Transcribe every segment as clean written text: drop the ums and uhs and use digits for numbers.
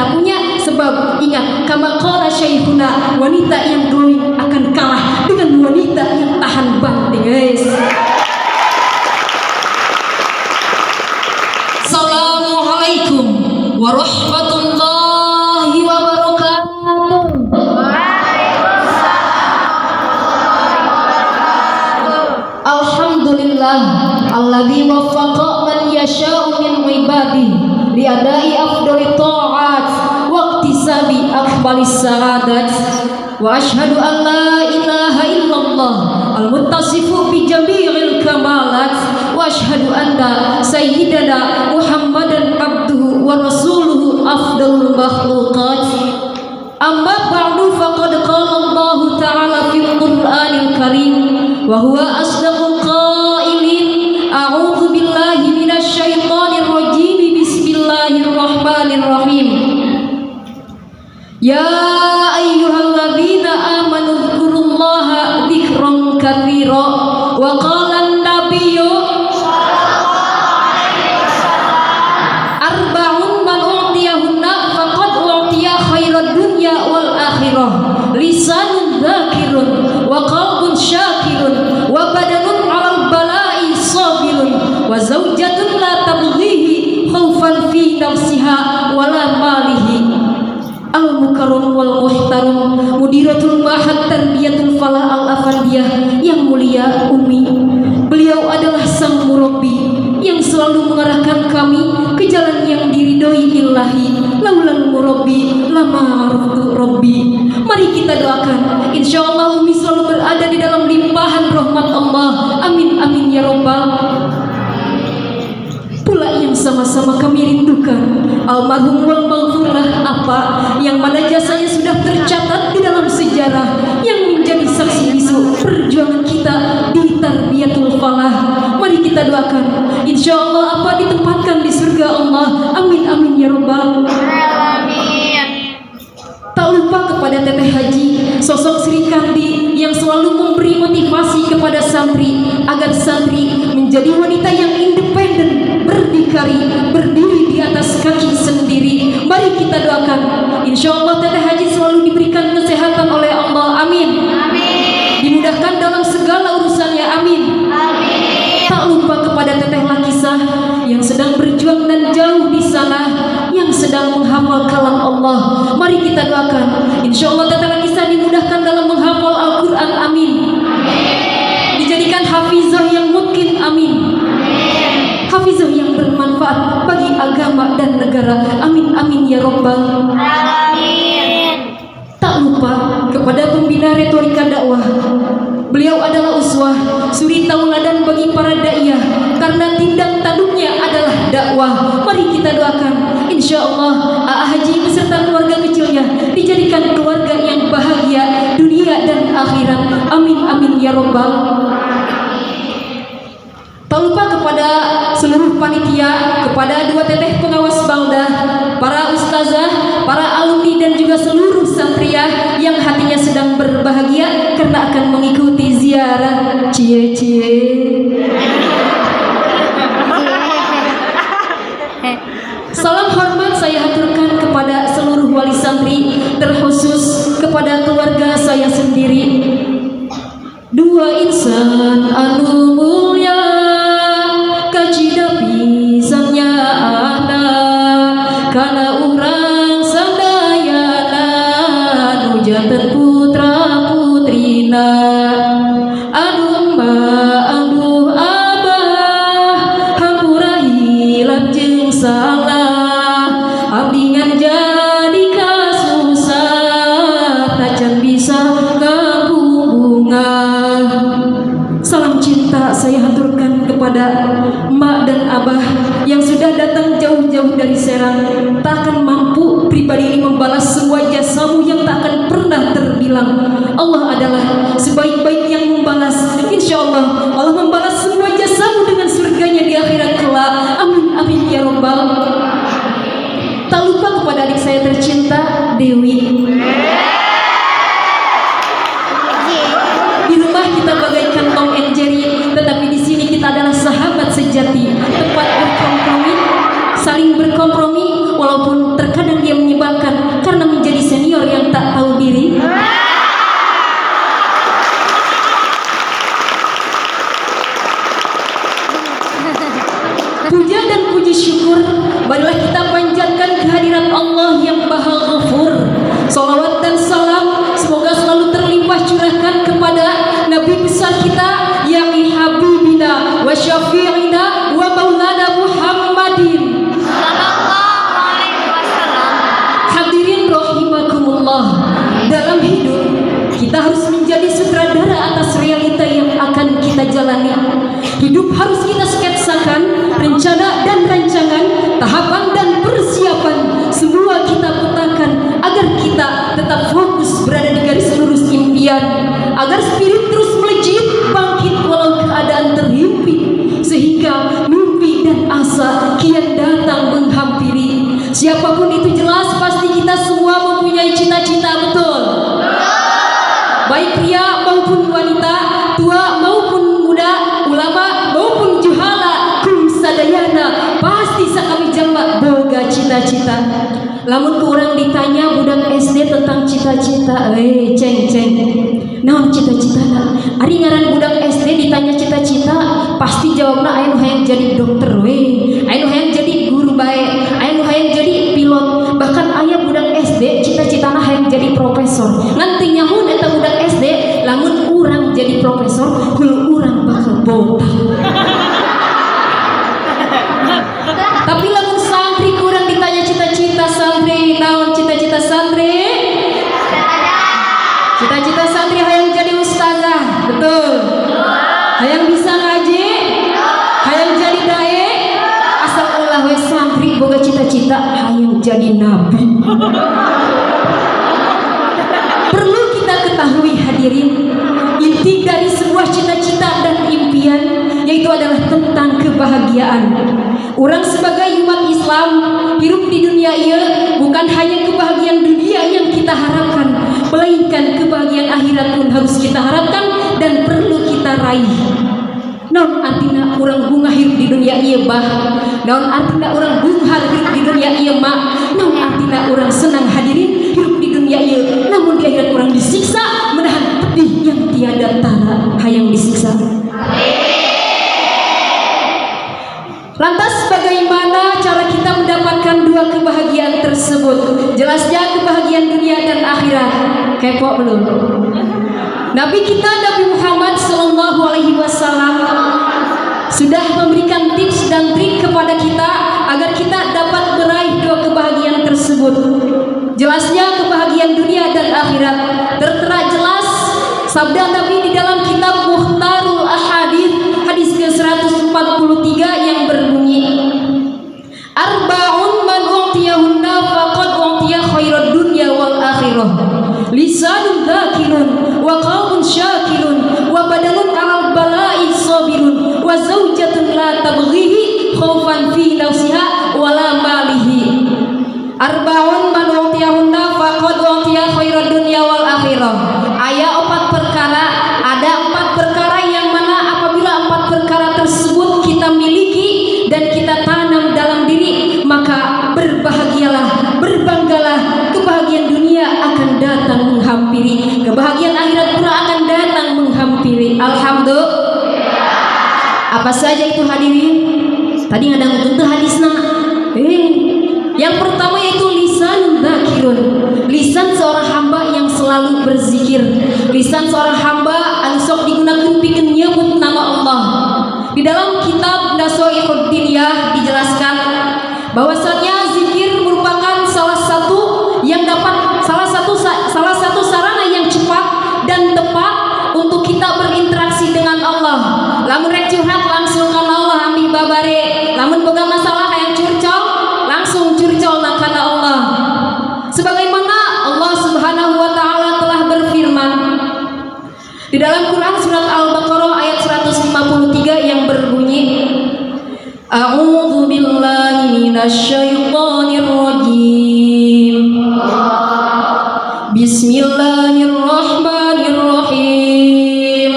kita punya. Sebab ingat, kama qala syekhuna, wanita yang glowing akan kalah dengan wanita yang tahan banting, guys. Assalamualaikum warahmatullahi wabarakatuh. Alhamdulillah alladzi waffaqa man yasha'u min ibadihi li adai afdhalit ta'at wa iktisabi akbalis sa'adat. Wa ashhadu an la ilaha illallah al-muttasifu bi jami'il kamalat. Wa ashhadu anna sayyidana Muhammadan abduhu wa rasuluhu afdalul makhluqat. Amma ba'du faqad qala Allah ta'ala fil Qur'anil Karim wa huwa asdaqul qailin. A'udzu billahi minasy syaithanir rajim. Bismillahirrahmanirrahim. Ya ayyuhalladzina amanu dzkurullaha dzikran katsira wa qala an-nabiyyu sallallahu alaihi wasallam arba'un man u'tiyahunna faqad u'tiya khairad dunya wal akhirah lisanun dzakirun wa qalbun syakirun wa badanun 'alal bala'i sabirun wa zaujatun la tabghihi khaufan fi nafsiha wala malihi. Al-Mukarram wal Muhtaram Mudiratul Mahad Tarbiyatul Falah Al-Afandiyah yang mulia Umi. Beliau adalah sang murabbi yang selalu mengarahkan kami ke jalan yang diridhoi ilahi. Laulal murabbi lama araftu rabbi. Mari kita doakan, insyaallah Umi selalu berada di dalam limpahan rahmat Allah. Amin amin ya rabbal. Pula yang sama-sama kami rindukan almarhum wal maghfurlah apa yang mana jasanya sudah tercatat di dalam sejarah yang menjadi saksi bisu perjuangan kita di Tarbiyatul Falah. Mari kita doakan, insyaallah apa ditempatkan di surga Allah. Amin amin ya rabbal alamin. Tak lupa kepada Teteh Haji, sosok Sri Kandi yang selalu memberi motivasi kepada santri agar santri menjadi wanita yang independen, berdikari, berdiri di atas kaki sendiri. Mari kita doakan, insyaallah Teteh Haji selalu diberikan kesehatan oleh Allah. Amin. Amin. Dimudahkan dalam segala urusannya. Amin. Amin. Tak lupa kepada Teteh Lakisah yang sedang berjuang dan jauh di sana, yang sedang menghafal kalam Allah. Mari kita doakan, insyaallah Teteh Lakisah dimudahkan dalam menghafal Al-Quran. Amin. Dijadikan hafizah yang mungkin. Amin. Hafizah yang bermanfaat bagi agama dan negara. Amin amin ya rabbal alamin. Tak lupa kepada pembina retorika dakwah. Beliau adalah uswah, suri tauladan bagi para daiyah karena tindak tanduknya adalah dakwah. Mari kita doakan, insyaallah Aa Haji beserta keluarga kecilnya dijadikan keluarga yang bahagia dunia dan akhirat. Amin amin ya rabbal. Tak lupa kepada seluruh panitia, kepada dua teteh pengawas baldah, para ustazah, para alumni dan juga seluruh santriah yang hatinya sedang berbahagia karena akan mengikuti ziarah. Cie. Salam hormat saya haturkan kepada seluruh wali santri, terkhusus kepada keluarga saya sendiri. Dua insan anu mulia kacida pisannya anak kana urang sadayana nu janten putra putrina. Aduh mbak aduh abah hampura hilap jeung salah abdi jadi kasusah tacan bisa kabunga. Salam cinta saya haturkan kepada emak dan abah yang sudah datang jauh-jauh dari Serang. Tak akan mampu pribadi ini membalas semua jasamu yang tak akan pernah terbilang. Allah adalah sebaik-baik yang membalas. Insyaallah Allah membalas semua jasamu dengan surganya di akhirat kelak. Amin amin ya rabbal. Tak lupa kepada adik saya tercinta Dewi. Di rumah kita bagaikan Tom and Jerry, tetapi di sini kita adalah sahabat sejati, tempat berkompromi, saling berkompromi, walaupun terkadang dia sujud syukur, marilah kita panjatkan kehadirat Allah yang Maha Ghafur. Salawat dan salam semoga selalu terlimpah curahkan kepada Nabi besar kita, yakni Habibina wa Syafi'ina wa Maulana Muhammadin sallallahu alaihi wasallam. Hadirin rahimakumullah, dalam hidup kita harus menjadi sutradara atas realita yang akan kita jalani. Hidup harus kita sketsakan, rencana dan rancangan, tahapan dan persiapan, semua kita petakan agar kita tetap fokus berada di garis lurus impian, agar spirit terus melejit bangkit walau keadaan terhimpit, sehingga mimpi dan asa kian datang menghampiri. Siapapun itu jelas pasti kita semua mempunyai cita-cita, betul? Baik pria maupun wanita, tua maupun muda, ulama maupun juhala, kum sadayana, pasti sakami jalma boga cita-cita. Lamun ku urang ditanya budak SD tentang cita-cita, ceng naon cita-citana? Ari ngaran budak SD ditanya cita-cita, pasti jawabna aya nu hayang jadi dokter aya nu hayang jadi guru bae, aya nu hayang jadi pilot. Bahkan aya budak SD cita-citana hayang jadi profesor. Ngan teu nyahun eta budak SD, lamun urang jadi profesor, hulu urang bakal botak. Tapi lamun santri kurang ditanya cita-cita santri, naon cita-cita santri? Cita-cita santri hayang jadi ustazah, betul? Hayang bisa ngaji? Hayang jadi dae? Asal ulah we santri boga cita-cita hayang jadi nabi. Perlu kita ketahui hadirin, inti dari sebuah cita-cita dan impian yaitu adalah tentang kebahagiaan. Orang sebagai umat Islam hidup di dunia ieu bukan hanya kebahagiaan dunia yang kita harapkan, melainkan kebahagiaan akhirat pun harus kita harapkan dan perlu kita raih. Naon artina urang bunga hidup di dunia ieu bah? Naon artina urang bunga hidup di dunia ieu mak? Naon artina urang senang hadirin hidup di dunia ieu, namun di akhirat urang disiksa menahan pedih yang tiada tara hayang disiksa. Lantas bagaimana cara kita mendapatkan dua kebahagiaan tersebut? Jelasnya kebahagiaan dunia dan akhirat. Kepo belum? Nabi kita Nabi Muhammad SAW sudah memberikan tips dan trik kepada kita agar kita dapat meraih dua kebahagiaan tersebut. Jelasnya kebahagiaan dunia dan akhirat tertera jelas sabda Nabi di dalam kitab Mukhtarul Ahadits hadis ke-143 yang berbunyi, Arba'un man u'tiyahunna faqad u'tiya khairad dunya wal akhirah, lisanun dzakirun wa qalbun syakirun wa badanun 'alal bala'i sabirun wa zaujatun la tabghihi khaufan fi nafsiha wala malihi. Arba'un man u'tiyahunna faqad u'tiya khairad dunya wal akhirah. Aya 4 perkara, ada 4 perkara yang mana apabila 4 perkara tersebut kita miliki dan kita tanam dalam diri, maka berbahagialah, berbanggalah. Kebahagiaan dunia akan datang menghampiri, kebahagiaan akhirat pula akan datang menghampiri. Alhamdulillah. Apa saja itu hadirin? Tadi ngadang tentu hadisna. Yang pertama yaitu lisan dzakirun. Lisan seorang hamba yang selalu berzikir. Lisan seorang hamba anu sok digunakeun pikeun nyebut nama Allah. Di dalam kitab Nashaikhud Diniyah dijelaskan bahwasanya zikir merupakan salah satu sarana yang cepat dan tepat untuk kita berinteraksi dengan Allah. Lamun rek curhat langsung kana Allah amih babare. Lamun boga masalah hayang curcol langsung curcol kana Allah. Sebagaimana Allah Subhanahu wa taala telah berfirman di dalam Quran surat Al-Baqarah ayat 153 yang berbunyi, A'udzu billahi minasyaitonir rajim. Bismillahirrahmanirrahim.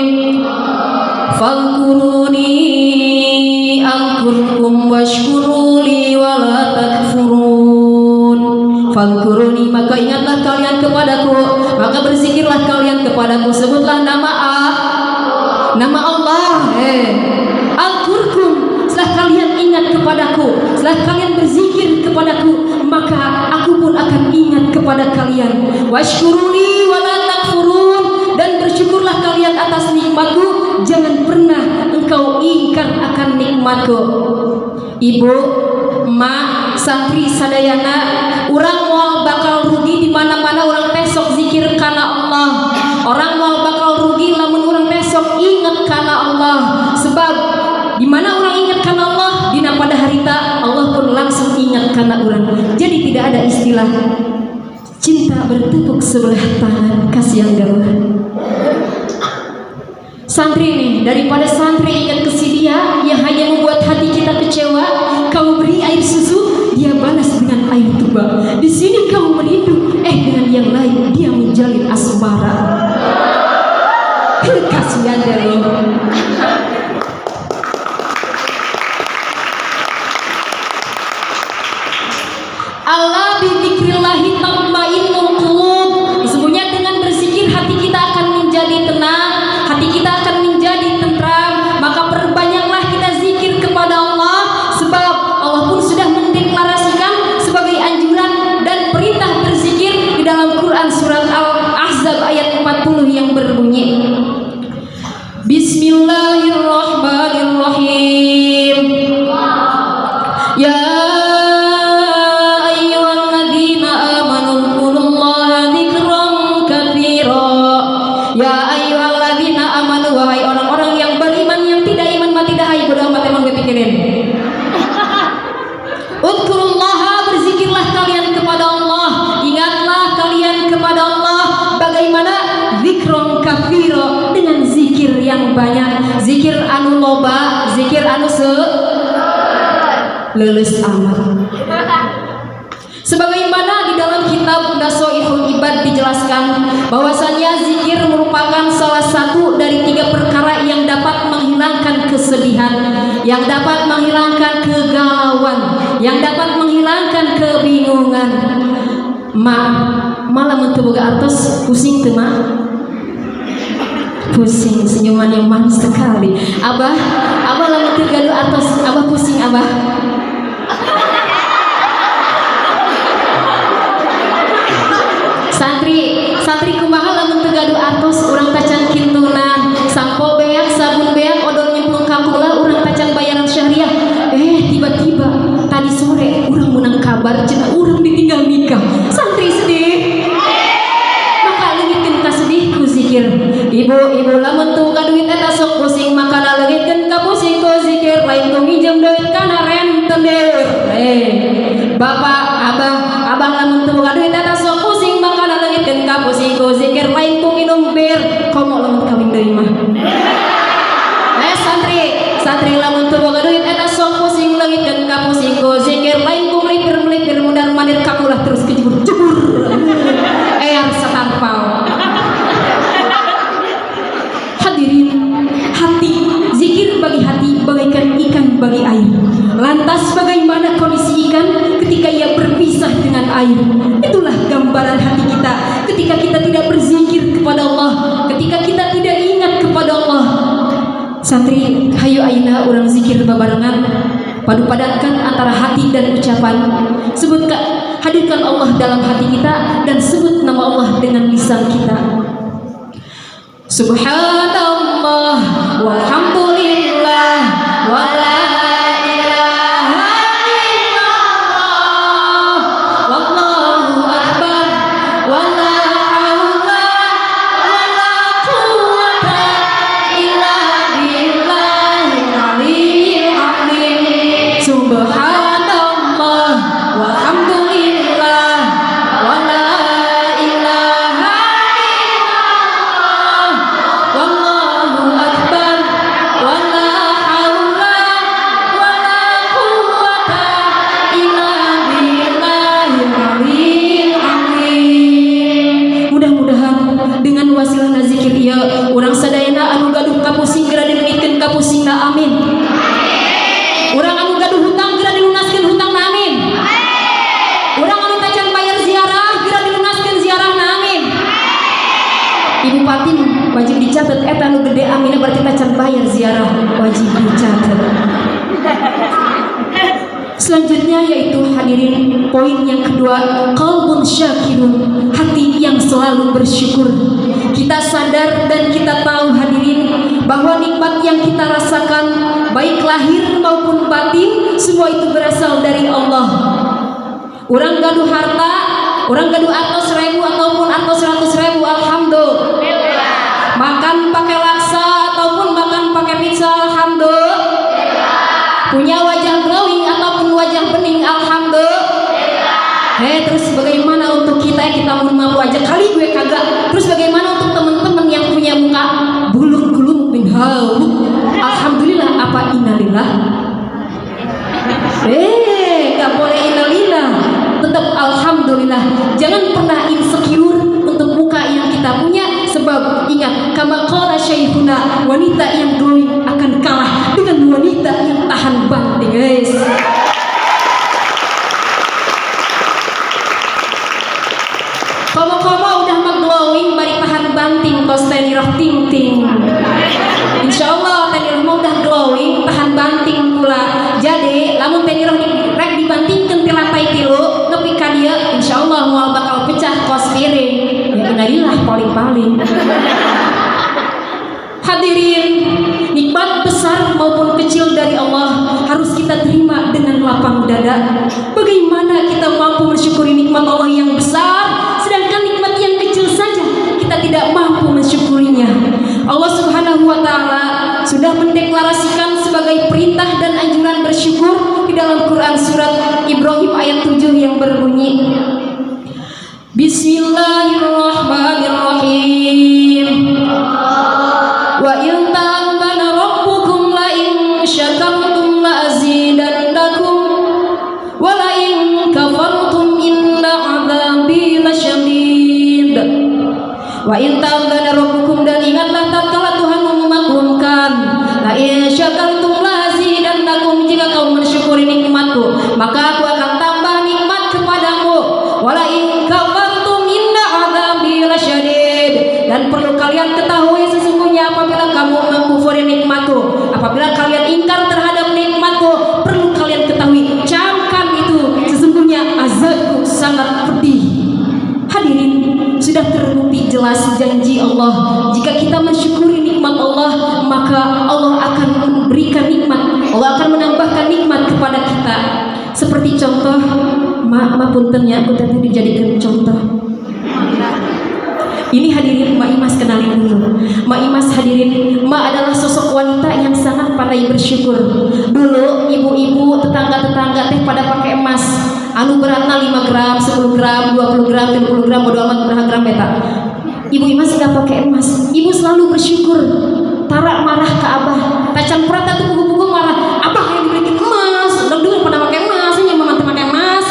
Fadhkuruni azkurkum washkuruli wala takfurun. Fadhkuruni, maka ingatlah kalian kepadaku, maka berzikirlah kalian kepadaku. Sebutlah nama Allah. Azkurkum, setelah kalian ingat kepadaku, Setelah kalian berzikir kepadaku, maka aku pun akan ingat kepada kalian. Washkuruni wala takfurun, dan bersyukurlah kalian atas nikmatku, jangan pernah engkau ingkar akan nikmatku. Ibu, emak, santri sadayana, orang mau bakal rugi di mana-mana orang besok zikir karena Allah. Orang mau bakal rugi lamun orang besok ingat karena Allah. Sebab di mana orang ingat karena Allah, dina pada harita Allah pun langsung ingat karena orang. Jadi tidak ada istilah cinta bertepuk sebelah tangan, kasihan gawah. Santri nih, daripada santri ingat kesini yang hanya membuat hati kita kecewa, kamu beri air susu, dia balas dengan air tuba. Di sini kamu merindu, dengan yang lain dia menjalin asmara. Kasihan dari Allah bidzikrillahi tatmainnul qulub. Sesungguhnya dengan berzikir hati kita akan menjadi tenang, hati kita akan menjadi tentram. Maka perbanyaklah kita zikir kepada Allah, sebab Allah pun sudah mendeklarasikan sebagai anjuran dan perintah berzikir di dalam Quran surat Al-Ahzab ayat 40 yang berbunyi, Bismillahirrahmanirrahim. Ya Udkurullaha, berzikirlah kalian kepada Allah, ingatlah kalian kepada Allah. Bagaimana? Zikron kafiro, dengan zikir yang banyak. Zikir anu loba, zikir anu lulus amat. Sebagaimana di dalam kitab Nasoihul Ibad dijelaskan bahwasanya zikir merupakan salah satu dari 3 perkara yang dapat menghilangkan kesedihan, yang dapat menghilangkan kegalauan, yang dapat menghilangkan kebingungan. Malah mentubuga artos pusing tuh pusing, senyuman yang manis sekali. Abah lamun teu gaduh artos, abah pusing abah. Santri kumaha lamun teu gaduh artos, urang tacan kintuna sampo beak, sabun beak, odol nyemplung kapula, urang tacan bayaran syariah. Tiba-tiba tadi sore urang menang kabar cenah urang ditinggal nikah. Santri sedih. Maka leungitkeun ka sedih ku zikir. Ibu lamun teu ka duit eta sok pusing, maka leungitkeun ka pusing ku zikir. Lain ku minjem duit kana rentenir. Bapak, abah lamun teu ka duit eta sok pusing, maka leungitkeun ka pusing ku zikir. Lain ku minum bir, komo lamun kawin deui mah. Santri lamun teu boga duit eta sok pusing, leungitkeun ka pusing ku zikir. Lain ku melipir mundar-mandir kamulah terus kejebur satarpal. Hadirin, hati, zikir bagi hati bagaikan ikan bagi air. Lantas bagaimana kondisi ikan ketika ia berpisah dengan air? Itulah gambaran hati kita ketika kita tidak berzikir kepada Allah, ketika kita tidak ingat kepada Allah. Santri, hayu ayeuna urang zikir babarengan, padu-padankan antara hati dan ucapan. Hadirkan Allah dalam hati kita dan sebut nama Allah dengan lisan kita. Subhanallah walhamdulillah wala ilaha illallah wallahu akbar wala haula wala quwwata illa billahil aliyyil azim. Subhanallah walhamdulillah wala ilaha illallah wallahu akbar wala haula wala quwwata illa billahil aliyyil azim. Mudah-mudahan dengan wasilah zikir ieu urang sadayana anu gaduh kapusing geura dileungitkeun kapusingna, amin. Urang anu gaduh hutang geura dilunaskeun hutangna, amin. Urang anu tacan bayar ziarah geura dilunaskeun ziarahna, amin. Ibu Patin wajib dicatat eta anu gede aminna berarti tacan bayar ziarah, wajib dicatat. Selanjutnya yaitu hadirin poin yang kedua, qalbun syakirun, hati yang selalu bersyukur. Kita sadar dan kita tahu hadirin bahwa nikmat yang kita rasakan baik lahir maupun batin semua itu berasal dari Allah. Orang gaduh harta, orang gaduh atos 1000 ataupun atos 100.000, alhamdulillah. Makan pakai laksa ataupun makan pakai pizza, alhamdulillah. Punya wajah glowing ataupun wajah bening, alhamdulillah. Terus bagaimana untuk kita mau mampu aja kali gue kagak. Terus bagaimana untuk teman-teman yang punya muka buluk gulung bin hau, alhamdulillah apa innalillah? Gak boleh innalillah, tetap alhamdulillah. Jangan pernah insecure untuk muka yang kita punya, sebab ingat kama qala syekhuna, wanita yang glowing akan kalah dengan wanita yang tahan banting, guys. Komo-komo udah mah-glowing bari tahan banting kos tenirah ting-ting. Insyaallah tenirah mah udah glowing tahan banting pula. Jadi lamun tenirah rek dibantingkeun ti lantai 3 nepi ka dieu, insyaallah moal bakal pecah kos piring. Ya innalillah paling-paling. Hadirin, nikmat besar maupun kecil dari Allah harus kita terima dengan lapang dada. Bagaimana kita mampu mensyukuri nikmat Allah yang besar, sedangkan nikmat yang kecil saja kita tidak mampu mensyukurinya. Allah Subhanahu wa Ta'ala sudah mendeklarasikan sebagai perintah dan anjuran bersyukur di dalam Quran surat Ibrahim ayat 7 yang berbunyi, Bismillahirrahmanirrahim. Wa in ta'adzana rabbukum la in syakartum la azidannakum wa la in kafartum inna 'adzabi lasyadid. Wa in ta'adzana rabbukum, dan ingatlah tatkala Tuhanmu memaklumkan, la in syakartum la azidannakum, jika kamu mensyukuri nikmatku maka aku akan tambah nikmat kepadamu. Wa la in kafartum inna 'adzabi lasyadid, dan perlu kalian ketahui sesungguhnya apabila kamu mengkufuri nikmatku, apabila kalian ingkar terhadap nikmatku, perlu kalian ketahui camkan itu sesungguhnya azabku sangat pedih. Hadirin, sudah terbukti jelas janji Allah, jika kita mensyukuri nikmat Allah maka Allah akan memberikan nikmat, Allah akan menambahkan nikmat kepada kita. Seperti contoh, puntennya aku tadi dijadikan contoh. Ini hadirin, Mak Imas kenalin dulu. Mak Imas hadirin, Mak adalah sosok wanita yang sangat pandai bersyukur. Dulu ibu-ibu tetangga-tetangga teh pada pakai emas, anu beratna 5 gram, 10 gram, 20 gram, 30 gram, bodo amat berapa gram beta. Ibu Imas sudah pakai emas. Ibu selalu bersyukur. Tara marah ke Abah, tacan perata tuh buku-buku marah, Abah yang diberikan emas, udah dulu pada pakai emas, ini mama pakai emas.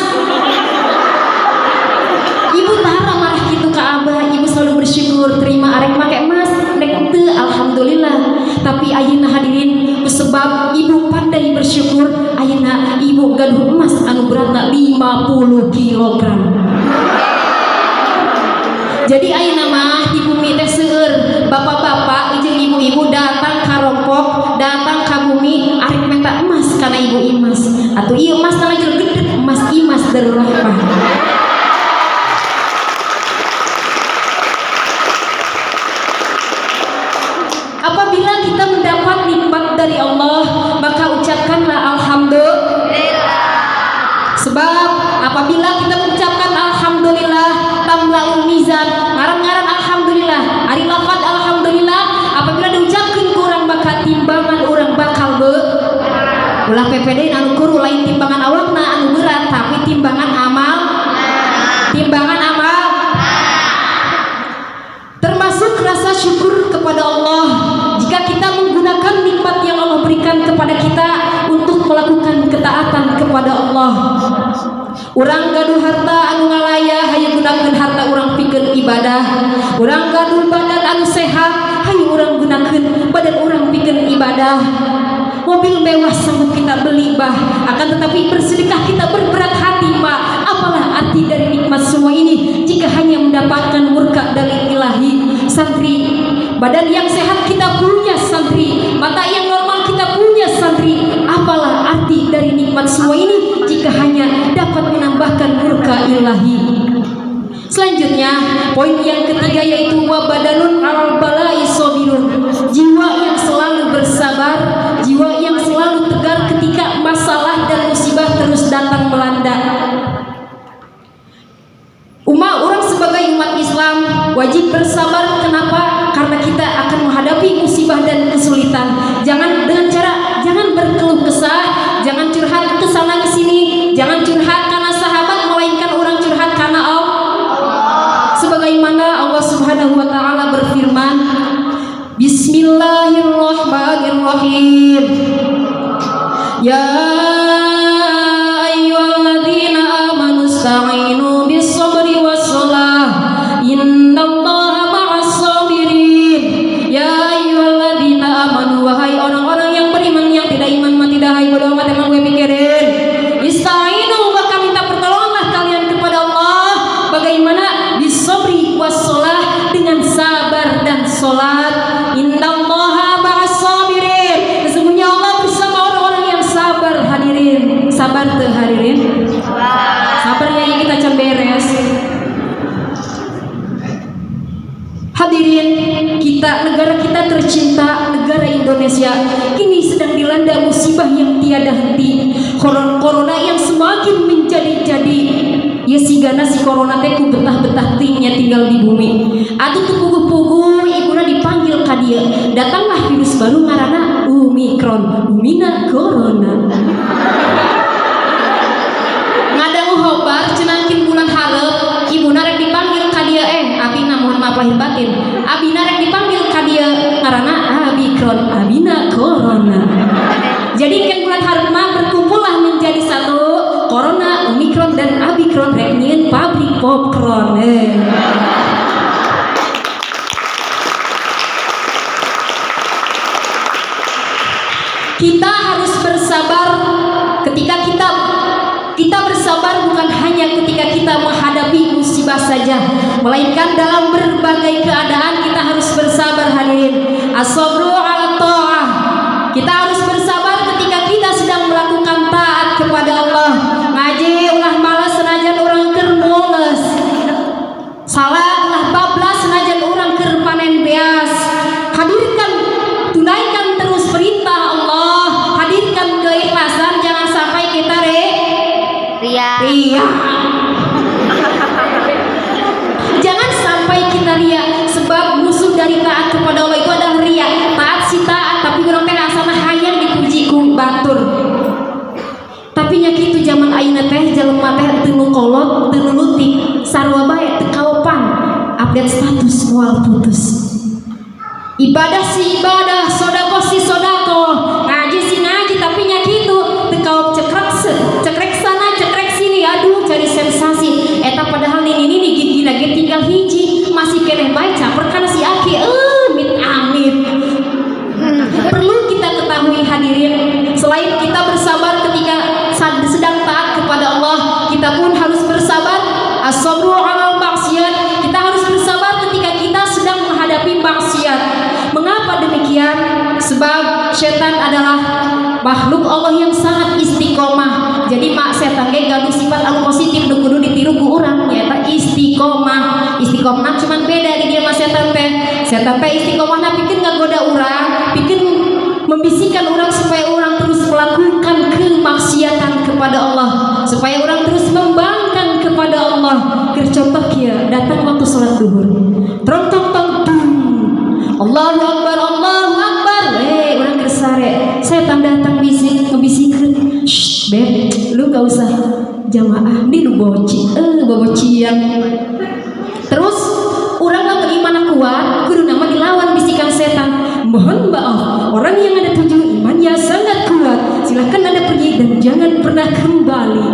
Ibu Tara marah gitu ke Abah, ibu selalu bersyukur, terima arek pakai emas, nek teu alhamdulillah. Tapi ayeuna hadirin, sebab ibu pandai bersyukur, ayeuna ibu gaduh emas anu beratna 50 kg. Jadi ayeuna mah di bumi teh seueur bapak-bapak jeung ibu-ibu datang ka rompok, datang ka bumi arek minta emas kana ibu Imas. Atuh ieu emas teh lagi gede, emas Imas Darul Rahmah. Apabila kita mendapat nikmat dari Allah, maka ucapkanlah alhamdulillah. Sebab apabila kita mengucapkan alhamdulillah, tamlaul mizan, ngaran-ngaran alhamdulillah, ari lafaz alhamdulillah apabila diucapkeun ku urang bakal timbangan urang bakal ulah PPD anu kuru lain timbangan awakna anu berat, tapi timbangan amal. Timbangan amal. Termasuk rasa syukur kepada Allah jika kita menggunakan nikmat yang Allah berikan kepada kita untuk melakukan ketaatan kepada Allah. Urang gaduh harta anu ngalaya, hayu gunakeun harta urang pikeun ibadah. Urang gaduh badan anu sehat, hayu urang gunakeun badan urang pikeun ibadah. Mobil mewah sanggup kita beli bah, akan tetapi bersedekah kita berberat hati bah. Apalah arti dari nikmat semua ini jika hanya mendapatkan murka dari ilahi? Santri, badan yang sehat kita punya santri, mata yang normal kita punya santri. Apalah arti dari nikmat semua ini jika hanya dapat menambahkan murka ilahi. Selanjutnya, poin yang ketiga yaitu wabadanun alal balai sobirun, jiwa yang selalu bersabar, jiwa yang selalu tegar ketika masalah dan musibah terus datang melanda. Orang sebagai umat Islam wajib bersabar. Kenapa? Karena kita akan menghadapi musibah dan kesulitan. Jangan dengan cara jangan berkeluh kesah, jangan curhat ke sana ke sini, jangan curhat karena sahabat, melainkan orang curhat karena Allah. Sebagaimana Allah Subhanahu wa taala berfirman, Bismillahirrahmanirrahim. Ya ayyuhalladzina amanu ista'inu bis-sabri was-shalah. Innallaha ma'as-sabirin. Ya ayyuhalladzina amanu, wahai orang-orang yang beriman, yang tidak iman mah tidak hai bodoh amat emang gue pikirin. Ista'inu, maka minta pertolonganlah kalian kepada Allah. Bagaimana? Bis-sabri was-shalah, dengan sabar dan salat. Innallaha ma'as-sabirin. Sesungguhnya Allah bersama orang-orang yang sabar. Hadirin, sabar tuh hadirin. Sabarnya yang kita beres. Hadirin, negara kita tercinta, negara Indonesia kini sedang dilanda musibah yang tiada henti. Corona yang semakin menjadi-jadi. Ya sigana si corona teh ku betah-betah tingnya tinggal di bumi. Atuh teu puguh-puguh ibuna dipanggil ka dieu. Datanglah virus baru ngaranna Omicron, umina corona. Ngadangu hobar cenangkin bulan hareup, ibuna rek dipanggil ka dieu abina mohon maaf lahir batin. Abina rek dipanggil ka dieu ngaranna Omicron, abina corona. Jadi kan bulan hareup mah berkumpullah menjadi satu. Corona, Omicron dan Abicron rek nyieun pabrik popcorn. Kita harus bersabar ketika kita bersabar bukan hanya ketika kita menghadapi musibah saja, melainkan dalam berbagai keadaan kita harus bersabar hadirin. As-sabru 'ala tha'ah. Kita harus bersabar ketika kita sedang melakukan taat kepada Allah. Ngaji ulah malas senajan orang keur mules. Salat ulah bablas senajan orang keur panen beas. Hadirkan, tunaikan terus perintah Allah. Hadirkan keikhlasan, jangan sampai kita ria. Jangan sampai kita ria, sebab musuh dari taat kepada Allah itu adalah ria. Taat si taat, tapi orang teh asana hayang dipuji ku batur. Tapi nya kitu zaman ayeuna teh jelema teh teu nu kolot, teu nu leutik, sarua bae teu kaopan update status moal putus. Ibadah si ibadah, sedekah si sedekah, ngaji si ngaji, tapi nya kitu teu kaop cekrek sana cekrek sini, aduh cari sensasi. Eta padahal ini gigi lagi tinggal hiji, masih keneh bae caper kana si aki, amit. Perlu kita ketahui hadirin, selain kita bersabar ketika sedang taat kepada Allah, kita pun harus bersabar. As-sabru 'alal maksiat. Kita harus bersabar ketika kita sedang menghadapi maksiat. Mengapa demikian? Sebab setan adalah makhluk Allah yang sangat istiqomah. Jadi setan ge gaduh sifat anu positif nu kudu ditiru ku urang, nyaeta istiqomah. Istiqomah cuman beda di dia mah setan teh. Setan teh istiqomahna pikeun ngagoda urang, pikeun membisikkan orang supaya orang terus melakukan kemaksiatan kepada Allah, supaya orang terus membangkang kepada Allah. Contoh kia datang waktu sholat duhur, tong Allahu Akbar, Allahu Akbar, orang kersare, setan datang ngebisikeun, beb, lu gak usah jamaah, ini lu bobocian. Terus orang gak beriman kuat, guru nama dilawan bisikan setan. Mohon maaf, orang yang ada 7 imannya sangat kuat, silahkan Anda pergi dan jangan pernah kembali.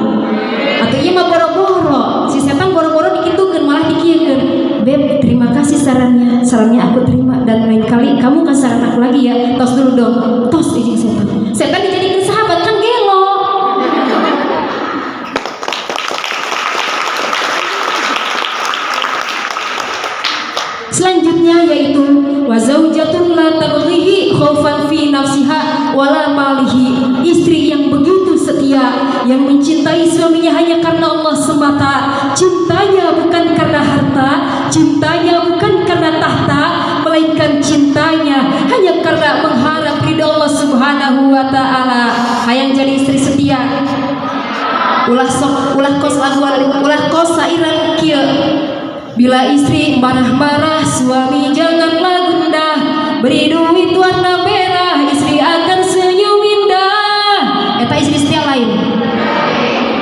Atau iya mah boro-boro, si setan boro-boro dikitukeun malah dikiekeun. Beb, terima kasih sarannya aku terima, dan lain kali kamu kasih saran aku lagi ya. Tos dulu dong, tos izin setan. Setan dijadikan sahabat kan gelo. Selanjutnya yaitu wazaujatun la tabghihi khaufan fi nafsiha wala malihi. Istri yang begitu setia setia yang mencintai suaminya hanya karena Allah semata. Cintanya bukan karena harta, cintanya bukan karena tahta, melainkan cintanya hanya karena mengharap ridha Allah Subhanahu wa taala. Hayang jadi istri setia. Ulah kos sairan kieu. Bila istri marah-marah, suami janganlah gundah. Beri duit warna merah, istri akan senyum indah. Eta istri setia lain.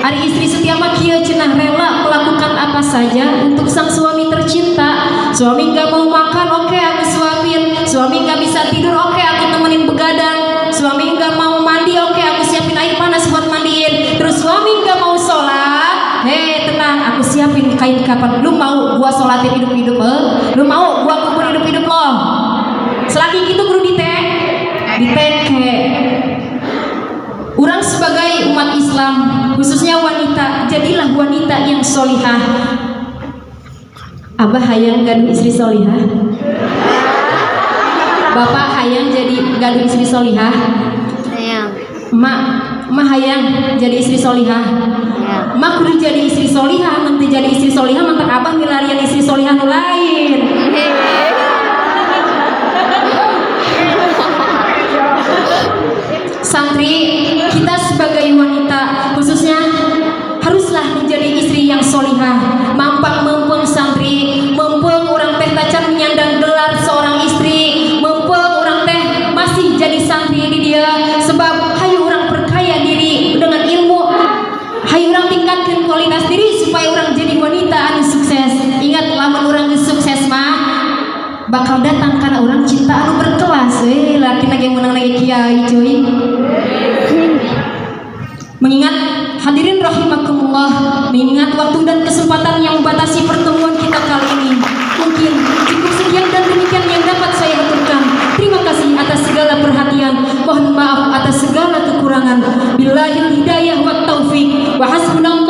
Ari istri setia mah kieu cenah rela melakukan apa saja untuk sang suami tercinta. Suami nggak mau makan, oke aku suapin. Suami nggak bisa tidur, oke aku temenin begadang. Suami nggak mau mandi, oke aku siapin air panas buat mandiin. Terus suami nggak mau sholat, hei tenang, aku siapin kain kapan. Lu mau gua sholatin hidup-hidup? Lu mau gua kubur hidup-hidup lo? Selagi gitu kudu diteke. Orang sebagai umat Islam, khususnya wanita, jadilah wanita yang solihah. Abah hayang gaduh istri solihah, bapak hayang jadi gaduh istri solihah, mak hayang jadi istri solihah. Mak kudu jadi istri solihah, nanti jadi istri solihah, mantak abah milarian istri solihah nu lain. Santri, kita sebagai wanita khususnya haruslah menjadi istri yang solihah. Mampang mumpung santri, mumpung orang teh tacan menyandang gelar seorang istri, mumpung orang teh masih jadi santri di dia. Sebab hayu orang perkaya diri dengan ilmu, hayu orang tingkatkan kualitas diri supaya orang jadi wanita anu sukses. Ingat, lamun orang sukses mah bakal datang karena orang cinta anu berkelas. Laki lagi menang lagi kiai cuy. Mengingat hadirin rahimakumullah, mengingat waktu dan kesempatan yang membatasi pertemuan kita kali ini, mungkin cukup sekian dan demikian yang dapat saya aturkan. Terima kasih atas segala perhatian, mohon maaf atas segala kekurangan. Billahil hidayah wa taufik wa hasbunallah